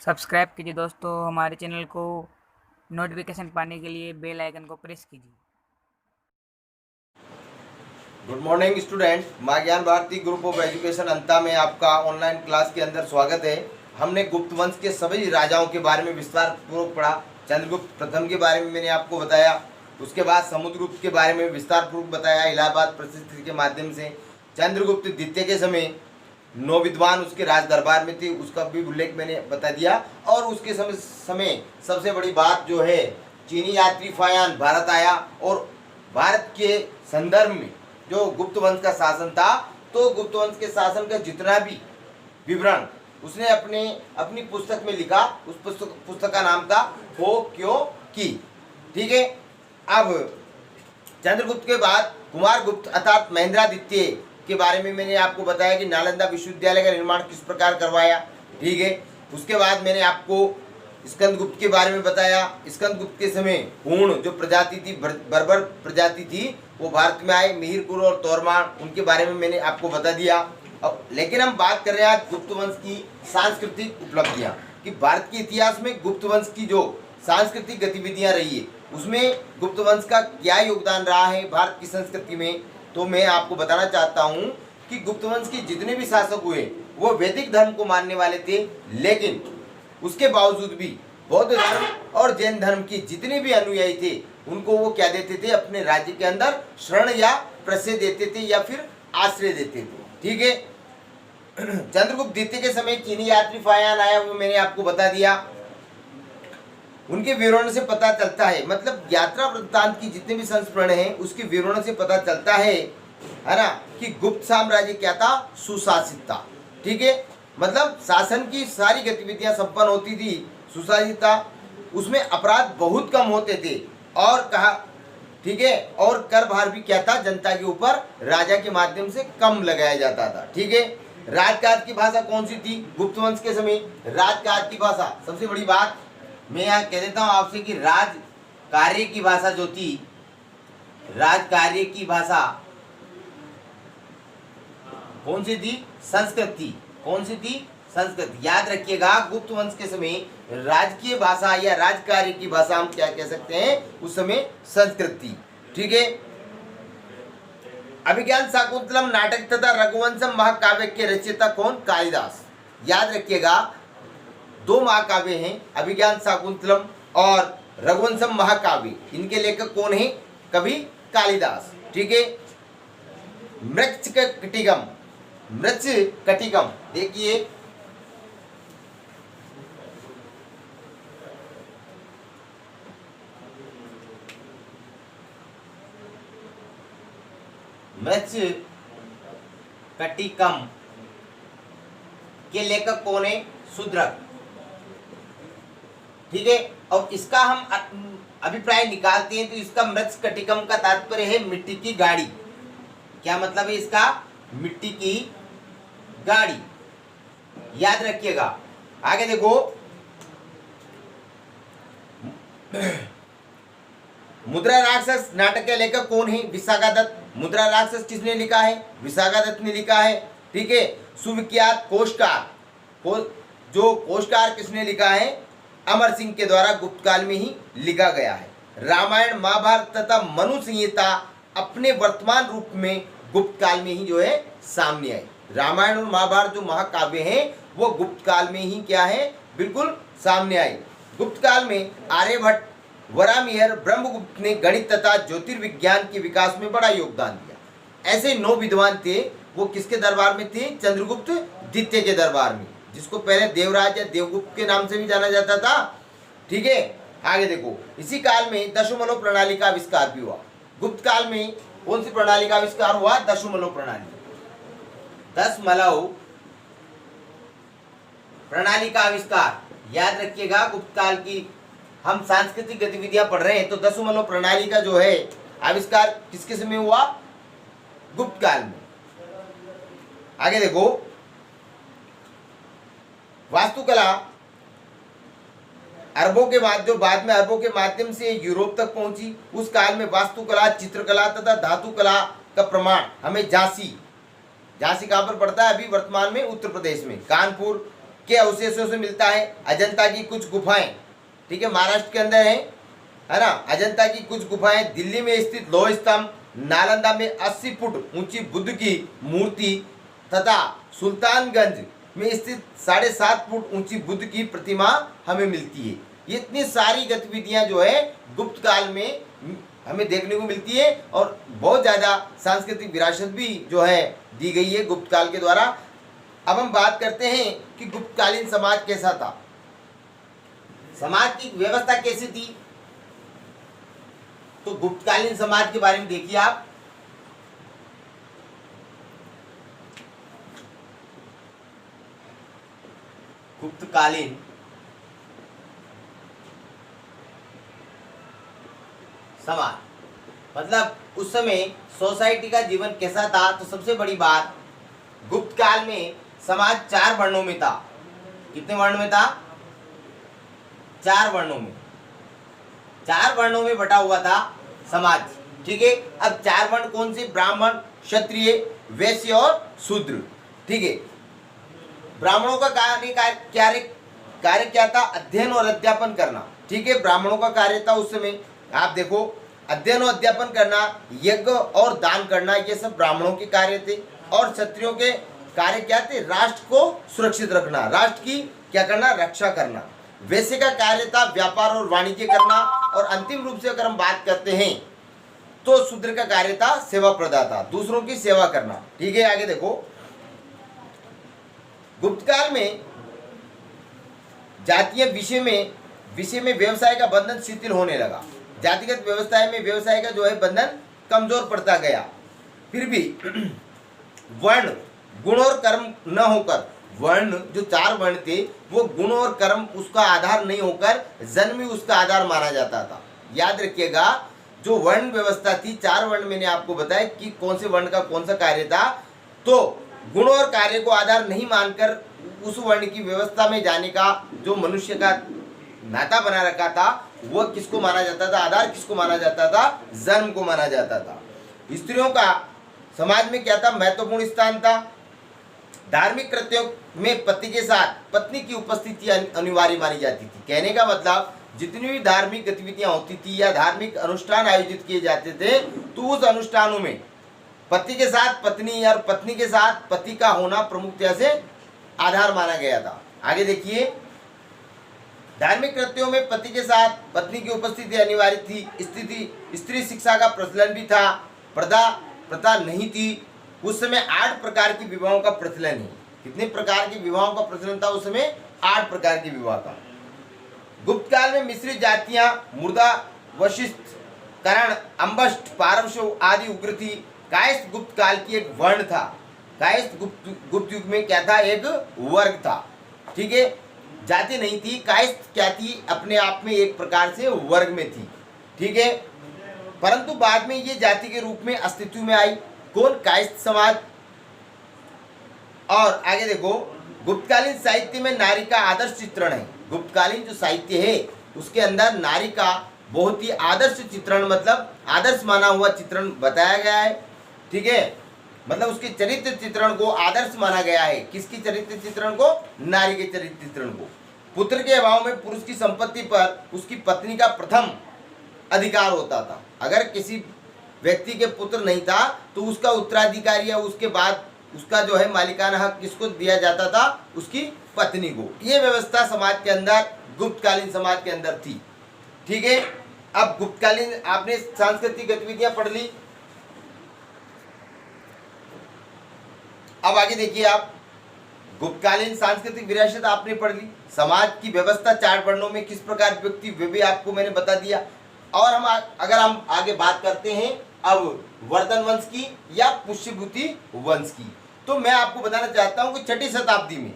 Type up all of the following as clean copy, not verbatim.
Subscribe कीजिए दोस्तों हमारे चैनल को। नोटिफिकेशन पाने के लिए बेल आइकन को प्रेस कीजिए। गुड मॉर्निंग स्टूडेंट, माँ ज्ञान भारती ग्रुप ऑफ एजुकेशन अंता में आपका ऑनलाइन क्लास के अंदर स्वागत है। हमने गुप्त वंश के सभी राजाओं के बारे में विस्तार पूर्वक पढ़ा। चंद्रगुप्त प्रथम के बारे में मैंने आपको बताया, उसके बाद समुद्रगुप्त के बारे में विस्तार पूर्वक बताया इलाहाबाद प्रसिद्धि के माध्यम से। चंद्रगुप्त द्वितीय के समय 9 विद्वान उसके राज दरबार में थे, उसका भी उल्लेख मैंने बता दिया। और उसके समय सबसे बड़ी बात जो है, चीनी यात्री फायान भारत आया और भारत के संदर्भ में जो गुप्त वंश का शासन था, तो गुप्त वंश के शासन का जितना भी विवरण उसने अपनी पुस्तक में लिखा। उस पुस्तक का नाम था हो क्यों की। ठीक है। अब चंद्रगुप्त के बाद कुमार गुप्त अर्थात महेंद्रादित्य के बारे में मैंने आपको बताया कि नालंदा विश्वविद्यालय का निर्माण किस प्रकार करवाया। ठीक है। उसके बाद मैंने आपको स्कंदगुप्त के बारे में बताया। स्कंदगुप्त के समय हूण जो प्रजाति थी, बर्बर प्रजाति थी, वो भारत में आए। मिहिरपुर और तोरमान, उनके बारे में मैंने आपको बता दिया। अब लेकिन हम बात कर रहे हैं आज गुप्त वंश की सांस्कृतिक उपलब्धियां, कि भारत के इतिहास में गुप्त वंश की जो सांस्कृतिक गतिविधियां रही है, उसमें गुप्त वंश का क्या योगदान रहा है भारत की संस्कृति में। तो मैं आपको बताना चाहता हूं कि गुप्त वंश के जितने भी शासक हुए वो वैदिक धर्म को मानने वाले थे, लेकिन उसके बावजूद भी बौद्ध धर्म और जैन धर्म के जितने भी अनुयायी थे, उनको वो क्या देते थे, अपने राज्य के अंदर शरण या प्रश्रय देते थे या फिर आश्रय देते थे। ठीक है। चंद्रगुप्त द्वितीय के समय चीनी यात्री फायान आया, वो मैंने आपको बता दिया। उनके विवरण से पता चलता है, मतलब यात्रा वृत्तांत की जितने भी संस्मरण हैं उसके विवरण से पता चलता है ना, कि गुप्त साम्राज्य क्या था, सुशासित था। ठीक है। मतलब शासन की सारी गतिविधियां संपन्न होती थी, सुशासित था, उसमें अपराध बहुत कम होते थे। और कहा, ठीक है, और कर भार भी क्या था, जनता के ऊपर राजा के माध्यम से कम लगाया जाता था। ठीक है। राजकाज की भाषा कौन सी थी गुप्त वंश के समय? राजकाज की भाषा, सबसे बड़ी बात मैं यहाँ कह देता हूँ आपसे कि राज कार्य की भाषा जो थी, राज कार्य की भाषा कौन सी थी? संस्कृत थी। कौन सी थी? संस्कृत। याद रखिएगा, गुप्त वंश के समय राजकीय भाषा या राज कार्य की भाषा हम क्या कह सकते हैं, उस समय संस्कृत थी। ठीक है। अभिज्ञान शाकुंतलम नाटक तथा रघुवंशम महाकाव्य के रचयिता कौन? कालिदास। याद रखिएगा, 2 महाकाव्य हैं, अभिज्ञान शाकुंतलम और रघुवंशम महाकाव्य। इनके लेखक कौन है? कवि कालिदास। ठीक है। मृच्छकटिकम, मृच्छकटिकम देखिए, मृच्छकटिकम के लेखक कौन है? शूद्रक। ठीक है। और इसका हम अभिप्राय निकालते हैं तो इसका मृच्छकटिकम का तात्पर्य है मिट्टी की गाड़ी। क्या मतलब है इसका? मिट्टी की गाड़ी। याद रखिएगा। आगे देखो, मुद्रा राक्षस नाटक के लेखक कौन है? विशाखादत्त। मुद्रा राक्षस किसने लिखा है? विशाखादत्त ने लिखा है। ठीक है। सुविख्यात कोशकार, जो कोशकार किसने लिखा है? अमर सिंह के द्वारा गुप्त काल में ही लिखा गया है। रामायण महाभारत तथा मनु संहिता अपने वर्तमान रूप में गुप्त काल में ही जो है सामने आई। रामायण और महाभारत जो महाकाव्य हैं वो गुप्त काल में ही क्या है, बिल्कुल सामने आई। गुप्त काल में आर्यभट्ट, वरामिहिर, ब्रह्मगुप्त ने गणित तथा ज्योतिर्विज्ञान के विकास में बड़ा योगदान दिया। ऐसे 9 विद्वान थे, वो किसके दरबार में थे? चंद्रगुप्त द्वितीय के दरबार में, जिसको पहले देवराज या देवगुप्त के नाम से भी जाना जाता था। ठीक है। आगे देखो, इसी काल में दशमलव प्रणाली का आविष्कार भी हुआ। गुप्त काल में कौन सी प्रणाली का आविष्कार हुआ? दशमलव प्रणाली। दशमलव प्रणाली का आविष्कार। याद रखिएगा, गुप्त काल की हम सांस्कृतिक गतिविधियां पढ़ रहे हैं, तो दशमलव प्रणाली का जो है आविष्कार किसके समय हुआ? गुप्त काल में। आगे देखो, वास्तुकला अरबों के बाद जो बाद में अरबों के माध्यम से यूरोप तक पहुंची, उस काल में वास्तुकला, चित्रकला तथा धातुकला का प्रमाण हमें झांसी कहाँ पर पड़ता है? अभी वर्तमान में उत्तर प्रदेश में कानपुर, के अवशेषों से मिलता है। अजंता की कुछ गुफाएं, ठीक है, महाराष्ट्र के अंदर है ना। अजंता की कुछ गुफाएं, दिल्ली में स्थित लोह स्तंभ, नालंदा में 80 फुट ऊंची बुद्ध की मूर्ति तथा सुल्तानगंज में स्थित 7.5 फुट ऊंची बुद्ध की प्रतिमा हमें मिलती है। ये इतनी सारी गतिविधियां जो है गुप्त काल में हमें देखने को मिलती है और बहुत ज़्यादा सांस्कृतिक विरासत भी जो है दी गई है गुप्त काल के द्वारा। अब हम बात करते हैं कि गुप्तकालीन समाज कैसा था, समाज की व्यवस्था कैसी थी। तो गुप्तकालीन समाज के बारे में देखिए आप। गुप्तकालीन समाज मतलब उस समय सोसाइटी का जीवन कैसा था। तो सबसे बड़ी बात, गुप्त काल में समाज 4 वर्णों में था। कितने वर्ण में था? 4 वर्णों में, 4 वर्णों में बटा हुआ था समाज, ठीक है। अब 4 वर्ण कौन से? ब्राह्मण, क्षत्रिय, वैश्य और शूद्र, ठीक है। ब्राह्मणों का कार्य क्या था? अध्ययन और अध्यापन करना, ठीक है। ब्राह्मणों का कार्य था उस समय, आप देखो, अध्ययन और अध्यापन करना, यज्ञ और दान करना, ये सब ब्राह्मणों के कार्य थे। और क्षत्रियों के कार्य क्या थे? राष्ट्र को सुरक्षित रखना, राष्ट्र की क्या करना? रक्षा करना। वैश्य का कार्य था व्यापार और वाणिज्य करना। और अंतिम रूप से अगर हम बात करते हैं तो शूद्र का कार्य था सेवा प्रदाता, दूसरों की सेवा करना, ठीक है। आगे देखो, गुप्तकाल में जातीय विषय में व्यवसाय का बंधन शिथिल होने लगा। जातिगत व्यवस्था में व्यवसाय का जो है बंधन कमजोर पड़ता गया। फिर भी वर्ण, गुण और कर्म न होकर, वर्ण जो 4 वर्ण थे वो गुण और कर्म उसका आधार नहीं होकर जन्म ही उसका आधार माना जाता था। याद रखिएगा, जो वर्ण व्यवस्था थी, 4 वर्ण मैंने आपको बताया कि कौन से वर्ण का कौन सा कार्य था। तो गुण और कार्य को आधार नहीं मानकर उस वर्ण की व्यवस्था में जाने का जो मनुष्य का नाता बना रखा था वो किसको माना जाता था? आधार किसको माना जाता था? जन्म को माना जाता था। स्त्रियों का समाज में क्या था? महत्वपूर्ण स्थान था। धार्मिक कृत्यों में पति के साथ पत्नी की उपस्थिति अनिवार्य मानी जाती थी। कहने का मतलब, जितनी भी धार्मिक गतिविधियां होती थी या धार्मिक अनुष्ठान आयोजित किए जाते थे तो उस अनुष्ठानों में पति के साथ पत्नी और पत्नी के साथ पति का होना प्रमुखता से आधार माना गया था। आगे देखिए, धार्मिक कृत्यों में पति के साथ पत्नी की उपस्थिति अनिवार्य थी। स्त्री शिक्षा का प्रचलन भी था, प्रथा नहीं थी। उस समय 8 प्रकार के विवाहों का प्रचलन है। कितने प्रकार के विवाहों का प्रचलन था उस समय? 8 प्रकार के विवाह का। गुप्त काल में मिश्रित जातियां, मुर्दा, वशिष्ठ, करण, अंबष्ट, पारवश आदि उग्र थी। कायस्थ गुप्त काल की एक वर्ण था। कायस्थ गुप्त युग में क्या था? एक वर्ग था, ठीक है। जाति नहीं थी। कायस्थ क्या थी? अपने आप में एक प्रकार से वर्ग में थी, ठीक है। परंतु बाद में ये जाति के रूप में अस्तित्व में आई। कौन? कायस्थ समाज। और आगे देखो, गुप्तकालीन साहित्य में नारी का आदर्श चित्रण है। गुप्तकालीन जो साहित्य है उसके अंदर नारी का बहुत ही आदर्श चित्रण, मतलब आदर्श माना हुआ चित्रण बताया गया है, ठीक है। मतलब उसके चरित्र चित्रण को आदर्श माना गया है। किसकी चरित्र चित्रण को? नारी के चरित्र चित्रण को। पुत्र के अभाव में पुरुष की संपत्ति पर उसकी पत्नी का प्रथम अधिकार होता था। अगर किसी व्यक्ति के पुत्र नहीं था तो उसका उत्तराधिकारी या उसके बाद उसका जो है मालिकाना हक किसको दिया जाता था? उसकी पत्नी को। ये व्यवस्था समाज के अंदर, गुप्तकालीन समाज के अंदर थी, ठीक है। अब गुप्तकालीन आपने सांस्कृतिक गतिविधियां पढ़ ली। अब आगे देखिए आप, गुप्तकालीन सांस्कृतिक विरासत आपने पढ़ ली। समाज की व्यवस्था 4 वर्णों में किस प्रकार व्यक्ति वे भी आपको मैंने बता दिया। और अगर हम आगे बात करते हैं अब वर्धन वंश की या पुष्यभूति वंश की, तो मैं आपको बताना चाहता हूं कि 6वीं शताब्दी में,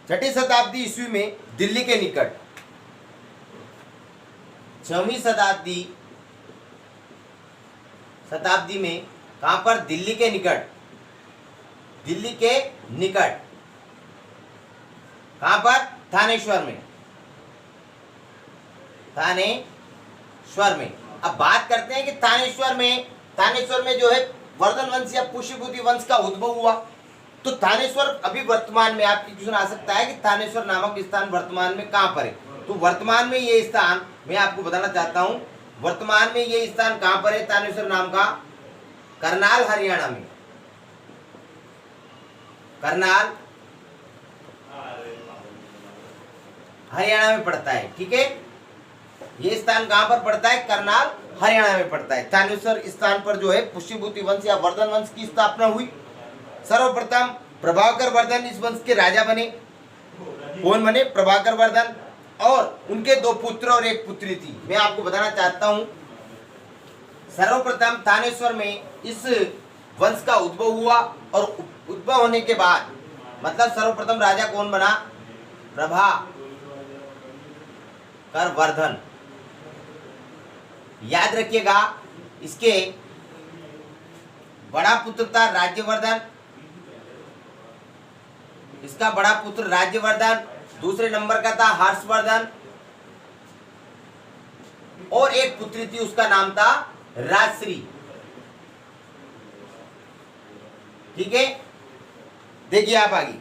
6वीं शताब्दी ईस्वी में दिल्ली के निकट, 6वीं शताब्दी में कहां पर? दिल्ली के निकट, दिल्ली के निकट कहां पर? थानेश्वर में, थानेश्वर में। अब बात करते हैं कि थानेश्वर में जो है वर्धन वंश या पुष्यभूति वंश का उद्भव हुआ। तो थानेश्वर अभी वर्तमान में आपकी क्वेश्चन आ सकता है कि थानेश्वर नामक स्थान वर्तमान में कहाँ पर है। तो वर्तमान में ये स्थान मैं आपको बताना चाहता हूँ, वर्तमान में ये स्थान कहाँ पर है थानेश्वर नाम का, करनाल हरियाणा में, करनाल हरियाणा में पड़ता है। ठीक है, ये स्थान कहां पर पड़ता है, करनाल हरियाणा में पड़ता है। थानेश्वर स्थान पर जो है पुष्यभूति वंश या वर्धन वंश की स्थापना हुई। सर्वप्रथम प्रभाकर वर्धन इस वंश के राजा बने। कौन बने, प्रभाकर वर्धन, और उनके 2 पुत्र और 1 पुत्री थी। मैं आपको बताना चाहता हूं, सर्वप्रथम थानेश्वर में इस वंश का उद्भव हुआ, और उद्भव होने के बाद मतलब सर्वप्रथम राजा कौन बना, प्रभाकर वर्धन। याद रखिएगा, इसके बड़ा पुत्र था राज्यवर्धन, इसका बड़ा पुत्र राज्यवर्धन, दूसरे नंबर का था हर्षवर्धन, और 1 पुत्री थी, उसका नाम था राजश्री। ठीक है, देखिए आप आगे।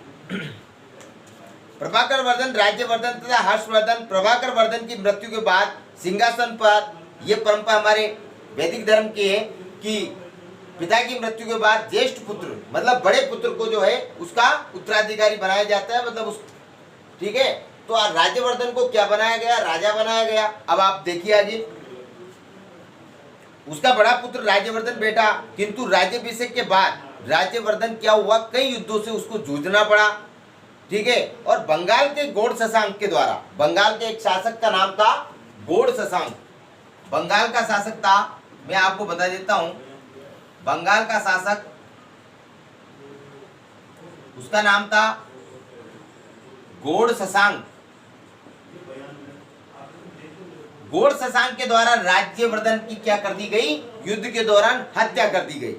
प्रभाकर वर्धन, राज्यवर्धन तथा हर्षवर्धन। प्रभाकर वर्धन की मृत्यु के बाद सिंहासन पर, यह परंपरा हमारे वैदिक धर्म की है कि पिता की मृत्यु के बाद ज्येष्ठ पुत्र मतलब बड़े पुत्र को जो है उसका उत्तराधिकारी बनाया जाता है, मतलब उस, ठीक है। तो राज्यवर्धन को क्या बनाया गया, राजा बनाया गया। अब आप देखिए आगे, उसका बड़ा पुत्र राज्यवर्धन बेटा, किंतु राज्याभिषेक के बाद राज्यवर्धन क्या हुआ, कई युद्धों से उसको जूझना पड़ा। ठीक है, और बंगाल के गौड़ शशांक के द्वारा, बंगाल के एक शासक का नाम था गौड़ शशांक, बंगाल का शासक था, मैं आपको बता देता हूं, बंगाल का शासक उसका नाम था गौड़ शशांक। गौड़ शशांक के द्वारा राज्यवर्धन की क्या कर दी गई, युद्ध के दौरान हत्या कर दी गई।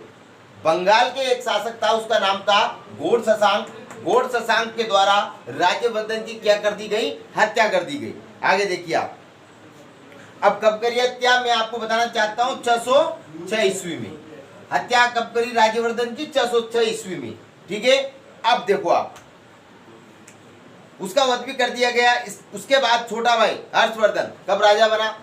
बंगाल के एक शासक था, उसका नाम था गौड़ शशांक। गौड़ शशांक के द्वारा राज्यवर्धन की क्या कर दी गई, हत्या कर दी गई। आगे देखिए आप, अब कब करी हत्या, मैं आपको बताना चाहता हूं 606 ईस्वी में। हत्या कब करी राज्यवर्धन की, 606 ईस्वी में। ठीक है, अब देखो आप, उसका वध भी कर दिया गया। उसके बाद छोटा भाई हर्षवर्धन कब राजा बना,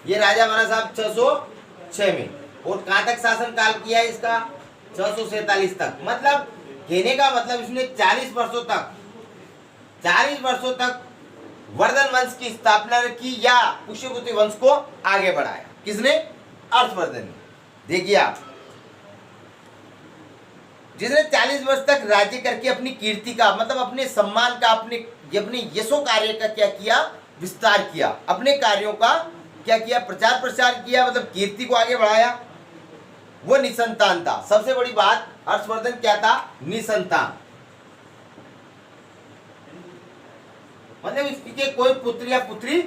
ये राजा बना साहब 606 में। और कहां तक शासन काल किया है इसका, 647 तक। मतलब कहने का मतलब इसने 40 वर्षों तक वर्धन वंश की स्थापना की या पुष्यभूति वंश को आगे बढ़ाया। किसने, हर्षवर्धन ने। देखिए आप, जिसने 40 वर्ष तक राज्य करके अपनी कीर्ति का मतलब अपने सम्मान का, अपने यशो कार्य का क्या किया, विस्तार किया। अपने कार्यों का क्या किया, प्रचार प्रसार किया, मतलब कीर्ति को आगे बढ़ाया। वो निसंतान था। सबसे बड़ी बात, हर्षवर्धन क्या था, निसंतान, मतलब इसके कोई पुत्र या पुत्री।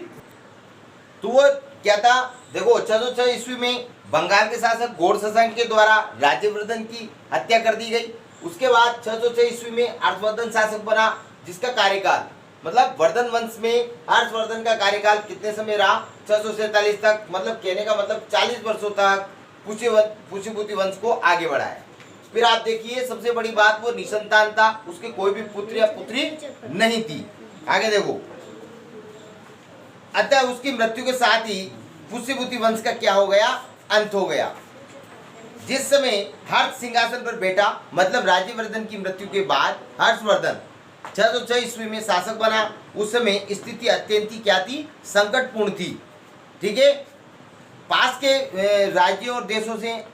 तो वो क्या था, देखो 606 ईस्वी में बंगाल के शासक गौड़ शशांक के द्वारा राज्यवर्धन की हत्या कर दी गई। उसके बाद 606 ईस्वी में हर्षवर्धन शासक बना, जिसका कार्यकाल मतलब वर्धन वंश में हर्षवर्धन का कार्यकाल कितने समय रहा, 647 तक। मतलब कहने का मतलब 40 वर्षों तक पुष्यभूति वंश को आगे बढ़ाया। फिर आप देखिए, सबसे बड़ी बात, वो निसंतान था, उसके कोई भी पुत्र या पुत्री नहीं थी। आगे देखो, अतः उसकी मृत्यु के साथ ही पुष्यभूति वंश का क्या हो गया, अंत हो गया। जिस समय हर्ष सिंहासन पर बैठा, मतलब राज्यवर्धन की मृत्यु के बाद हर्षवर्धन 606 ईस्वी में शासक बना, उस समय स्थिति अत्यंत ही क्या थी, संकटपूर्ण थी। ठीक है, पास के राज्यों और देशों से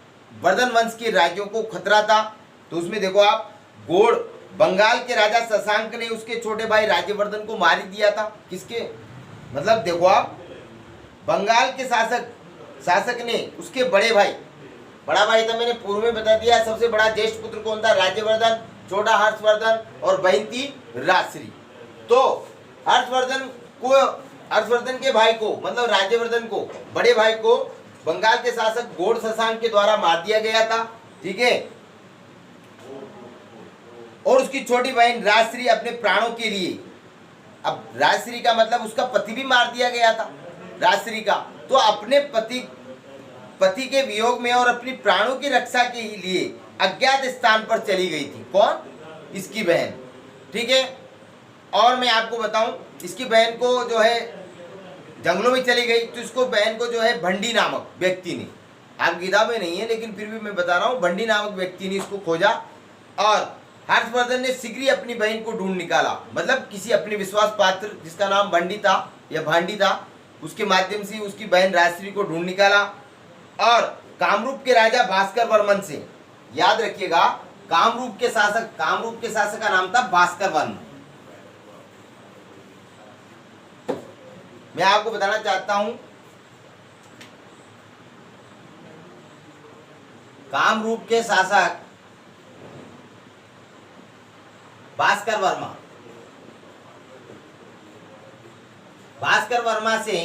वर्धन वंश के राज्यों को खतरा था। तो उसमें देखो आप, गौड़ बंगाल के राजा शशांक ने उसके छोटे भाई राज्यवर्धन को मार दिया था। किसके, मतलब देखो आप, बंगाल के शासक ने उसके बड़ा भाई था, मैंने पूर्व में बता दिया। सबसे बड़ा ज्येष्ठ पुत्र कौन था, राज्यवर्धन, छोटा हर्षवर्धन, और बहन थी राजश्री। तो हर्षवर्धन के भाई को मतलब राज्यवर्धन को, बड़े भाई को बंगाल के शासक गौड़ शशांक के द्वारा मार दिया गया था। ठीक है, और उसकी छोटी बहन राजश्री अपने प्राणों के लिए, अब राजश्री का मतलब उसका पति भी मार दिया गया था राजश्री का, तो अपने पति के वियोग में और अपनी प्राणों की रक्षा के लिए अज्ञात स्थान पर चली गई थी। कौन, इसकी बहन, ठीक है। और मैं आपको बताऊं, इसकी बहन को जो है जंगलों में चली गई, तो इसको बहन को जो है भंडी नामक व्यक्ति ने, आप किताब में नहीं है लेकिन फिर भी मैं बता रहा हूँ, भंडी नामक व्यक्ति ने इसको खोजा और हर्षवर्धन ने शीघ्र ही अपनी बहन को ढूंढ निकाला। मतलब किसी अपने विश्वास पात्र जिसका नाम भंडी था या भांडी था, उसके माध्यम से उसकी बहन राजश्री को ढूंढ निकाला और कामरूप के राजा भास्कर वर्मन से, याद रखिएगा, कामरूप के शासक का नाम था भास्कर वर्मन। मैं आपको बताना चाहता हूं, कामरूप के शासक भास्कर वर्मा से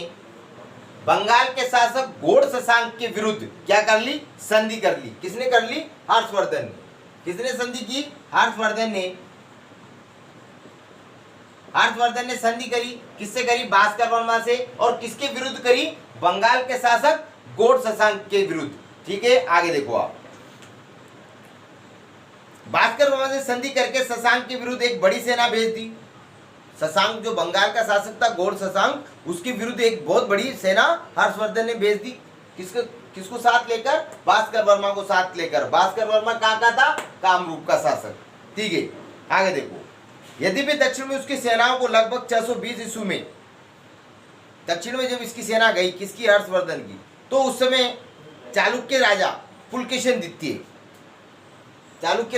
बंगाल के शासक गौड़ शशांक के विरुद्ध क्या कर ली, संधि कर ली। किसने कर ली? हर्षवर्धन ने। किसने संधि की? हर्षवर्धन ने संधि करी। किससे करी? भास्कर वर्मा से। और किसके विरुद्ध करी? बंगाल के शासक गौड़ शशांक के विरुद्ध। ठीक है, आगे देखो आप। भास्कर वर्मा से संधि करके शशांक के विरुद्ध एक बड़ी सेना भेज दी। शशांक जो बंगाल का शासक था, गौड़ शशांक, उसके विरुद्ध एक बहुत बड़ी सेना हर्षवर्धन ने भेज दी। किसको साथ लेकर? भास्कर वर्मा को साथ लेकर। भास्कर वर्मा कहाँ का था? कामरूप का शासक। ठीक है, आगे देखो। यद्यपि दक्षिण में उसकी सेनाओं को लगभग 620 ईस्वी में, दक्षिण में जब इसकी सेना गई, किसकी? हर्षवर्धन की, तो उस समय चालुक्य राजा पुलकेशिन द्वितीय, चालुक्य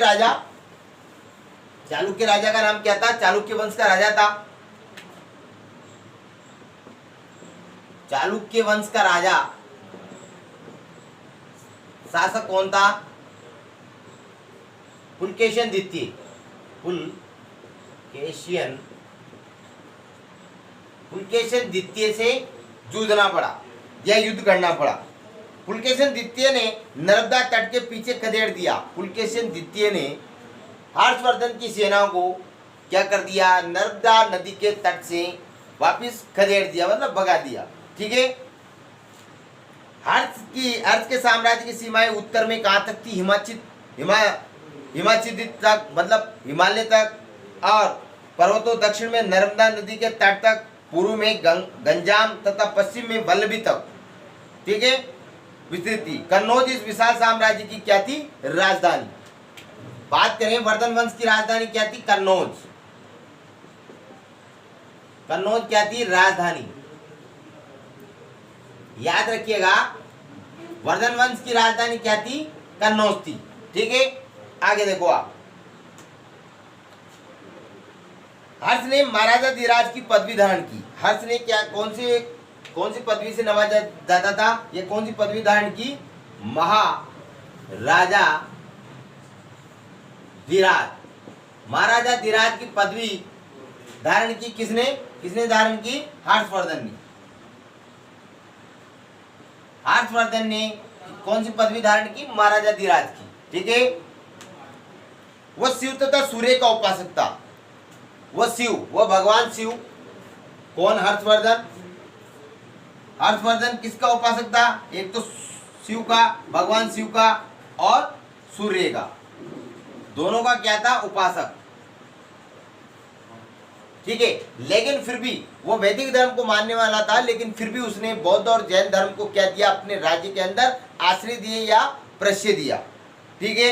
राजा का नाम क्या था? चालुक्य वंश का राजा था। चालुक्य वंश का राजा शासक कौन था? पुलकेशिन द्वितीय। पुलकेशिन द्वितीय से जूझना पड़ा या युद्ध करना पड़ा। पुलकेशिन द्वितीय ने नर्मदा तट के पीछे खदेड़ दिया। पुलकेशिन द्वितीय ने हर्षवर्धन की सेनाओं को क्या कर दिया? नर्मदा नदी के तट से वापस खदेड़ दिया, मतलब भगा दिया। ठीक है, हर्ष के साम्राज्य की सीमाएं उत्तर में कहां तक थी? हिमाचल तक, मतलब हिमालय तक, और पर्वतों दक्षिण में नर्मदा नदी के तट तक, पूर्व में गंजाम तथा पश्चिम में वल्लभी तक, ठीक है, विस्तृत थी। कन्नौज इस विशाल साम्राज्य की क्या थी? राजधानी। बात करें वर्धन वंश की राजधानी क्या थी? कन्नौज। कन्नौज क्या थी? राजधानी। याद रखिएगा, वर्धन वंश की राजधानी क्या थी? कन्नौज थी। ठीक है, आगे देखो आप। हर्ष ने महाराजा धीराज की पदवी धारण की। हर्ष ने क्या, कौन सी पदवी से नवाजा जाता था? ये कौन सी पदवी धारण की? महाराजा धीराज। महाराजा धीराज की पदवी धारण की किसने धारण की? हर्षवर्धन ने। हर्षवर्धन ने कौन सी पदवी धारण की? महाराजा धीराज की। ठीक है, वह शिव तथा सूर्य का उपासक था। वह भगवान शिव। कौन? हर्षवर्धन। हर्षवर्धन किसका उपासक था? एक तो शिव का, भगवान शिव का, और सूर्य का, दोनों का क्या था? उपासक। ठीक है, लेकिन फिर भी वो वैदिक धर्म को मानने वाला था, लेकिन फिर भी उसने बौद्ध और जैन धर्म को क्या दिया? अपने राज्य के अंदर आश्रय दिए या प्रश्रय दिया। ठीक है,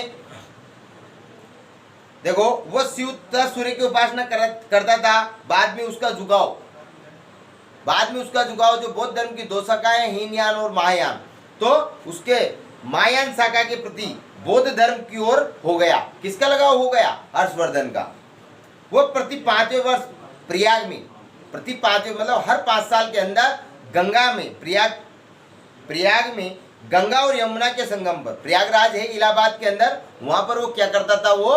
देखो, वो शिव तथा सूर्य की उपासना करता था। बाद में उसका झुकाव जो बौद्ध धर्म की दो शाखाएं, हीनयान और महायान, तो उसके महायान शाखा के प्रति बौद्ध धर्म की ओर हो गया। किसका लगाव हो गया? हर्षवर्धन का। वो प्रति 5वें वर्ष प्रयाग में, मतलब हर 5 साल के अंदर गंगा में, प्रयाग में गंगा और यमुना के संगम पर, प्रयागराज है इलाहाबाद के अंदर, वहां पर वो क्या करता था? वो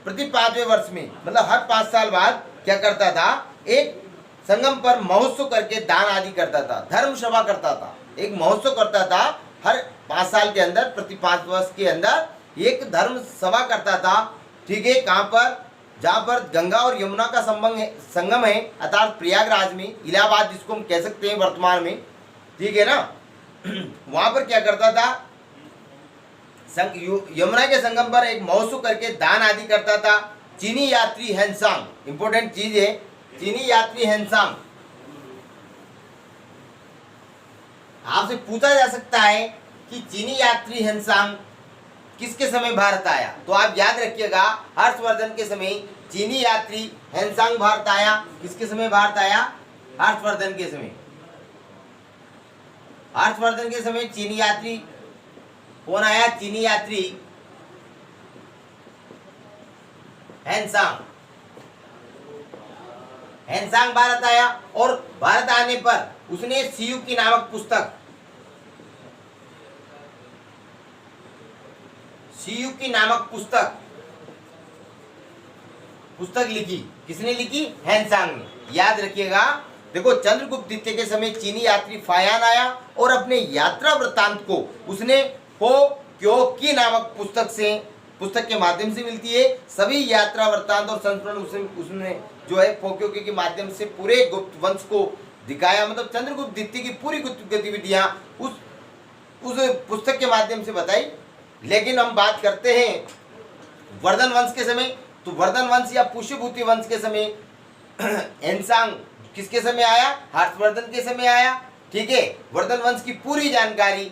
प्रति 5वें वर्ष में, मतलब हर 5 साल बाद क्या करता था? एक संगम पर महोत्सव करके दान आदि करता था, धर्म सभा करता था, एक महोत्सव करता था। हर 5 साल के अंदर, प्रति 5 वर्ष के अंदर एक धर्म सभा करता था। ठीक है, कहाँ पर? जहाँ पर गंगा और यमुना का संगम है, अर्थात प्रयागराज में, इलाहाबाद जिसको हम कह सकते हैं वर्तमान में। ठीक है ना, वहां पर क्या करता था? यमुना के संगम पर एक महोत्सव करके दान आदि करता था चीनी यात्री हेनसांग, इंपॉर्टेंट चीज है, चीनी यात्री हेनसांग। आपसे पूछा जा सकता है कि चीनी यात्री हेनसांग किसके समय भारत आया, तो आप याद रखिएगा हर्षवर्धन के समय चीनी यात्री हेनसांग भारत आया। किसके समय भारत आया? हर्षवर्धन के समय। हर्षवर्धन के समय चीनी यात्री कौन आया? चीनी यात्री हेनसांग। हेनसांग भारत आया और भारत आने पर उसने सीयूकी नामक पुस्तक लिखी। किसने लिखी? हेनसांग ने। याद रखिएगा, देखो चंद्रगुप्त द्वितीय के समय चीनी यात्री फायान आया और अपने यात्रा वृत्तांत को उसने हो क्यों की नामक पुस्तक के माध्यम से मिलती है। सभी यात्रा वृत्तांत और संस्मरण उसने जो है फोक्यो के माध्यम से पूरे गुप्त वंश को दिखाया, मतलब चंद्रगुप्त द्वितीय की पूरी गुप्त गतिविधियां उस पुस्तक के माध्यम से बताई। लेकिन हम बात करते हैं वर्धन वंश के समय, तो वर्धन वंश या पुष्यभूति वंश के समय हेनसांग किसके समय आया? हर्षवर्धन के समय आया। ठीक है, वर्धन वंश की पूरी जानकारी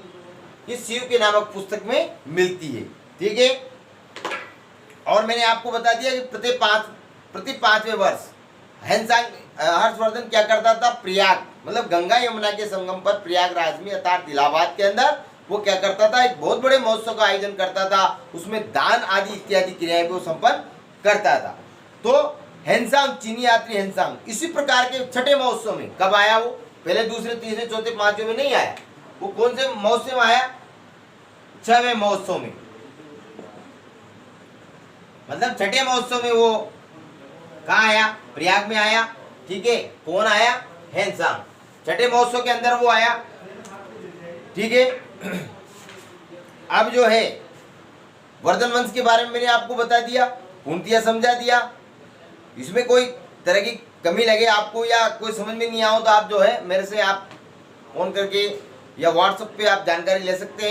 इस सीयूकी नामक पुस्तक में मिलती है। ठीक है, और मैंने आपको बता दिया कि प्रति 5वें वर्ष हर्षवर्धन क्या करता था? प्रयाग, मतलब गंगा यमुना के संगम पर प्रयागराज में अर्थात इलाहाबाद के अंदर वो क्या करता था? एक बहुत बड़े महोत्सव का आयोजन करता था, उसमें दान आदि इत्यादि क्रियाएं वो संपन्न करता था। तो हेनसांग, चीनी यात्री हेनसांग इसी प्रकार के छठे महोत्सव में कब आया? वो पहले, दूसरे, तीसरे, चौथे, पांचवें में नहीं आया। वो कौन से महोत्सव में आया? 6वें महोत्सव में, मतलब छठे महोत्सव में वो कहाँ आया? प्रयाग में आया। ठीक है, कौन आया? हेनसांग। छठे महोत्सव के अंदर वो आया। ठीक है, अब जो है वर्धन वंश के बारे में मैंने आपको बता दिया, पूर्णतः समझा दिया। इसमें कोई तरह की कमी लगे आपको या कोई समझ में नहीं आओ तो आप जो है मेरे से आप फोन करके या व्हाट्सएप पे आप जानकारी ले सकते हैं।